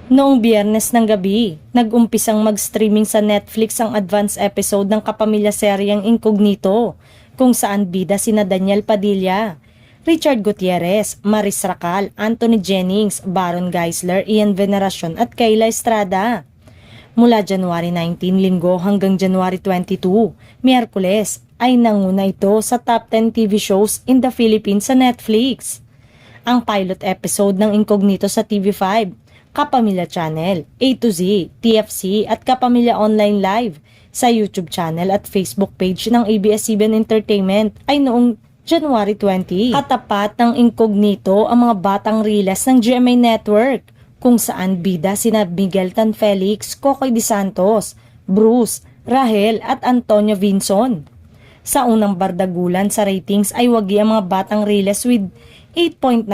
Noong Biyernes ng gabi, nag-umpisang mag-streaming sa Netflix ang advance episode ng kapamilya seryeng Incognito, kung saan bida sina Daniel Padilla, Richard Gutierrez, Maris Racal, Anthony Jennings, Baron Geisler, Ian Veneracion at Kayla Estrada. Mula January 19 linggo hanggang January 22, Miyerkules, ay nanguna ito sa top 10 TV shows in the Philippines sa Netflix. Ang pilot episode ng Incognito sa TV5, Kapamilya Channel, A to Z, TFC at Kapamilya Online Live sa YouTube channel at Facebook page ng ABS-CBN Entertainment ay noong January 20. Katapat ng Incognito ang mga batang riles ng GMA Network, kung saan bida sina Miguel Tan Felix, Kokoy De Santos, Bruce, Rahel at Antonio Vinson. Sa unang bardagulan sa ratings ay wagi ang mga batang riles with 8.9%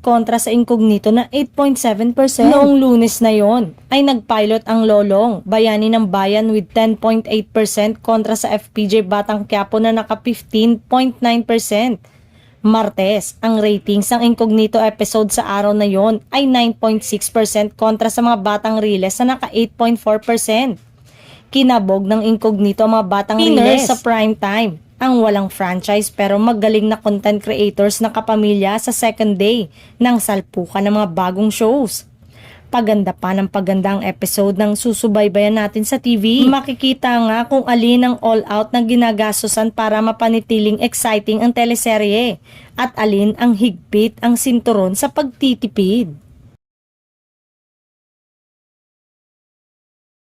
kontra sa Incognito na 8.7%. Noong Lunes na yon ay nagpilot ang Lolong, Bayani ng Bayan with 10.8% kontra sa FPJ Batang Quiapo na naka 15.9%. Martes, ang ratings ng Incognito episode sa araw na yon ay 9.6% kontra sa mga batang riles na naka 8.4%. Kinabog ng Incognito ang mga batang riles sa prime time, ang walang franchise pero magaling na content creators na kapamilya sa second day ng salpukan ng mga bagong shows. Paganda pa ng paganda ang episode ng susubaybayan natin sa TV. Makikita nga kung alin ang all-out na ginagastosan para mapanitiling exciting ang teleserye at alin ang higpit ang sinturon sa pagtitipid.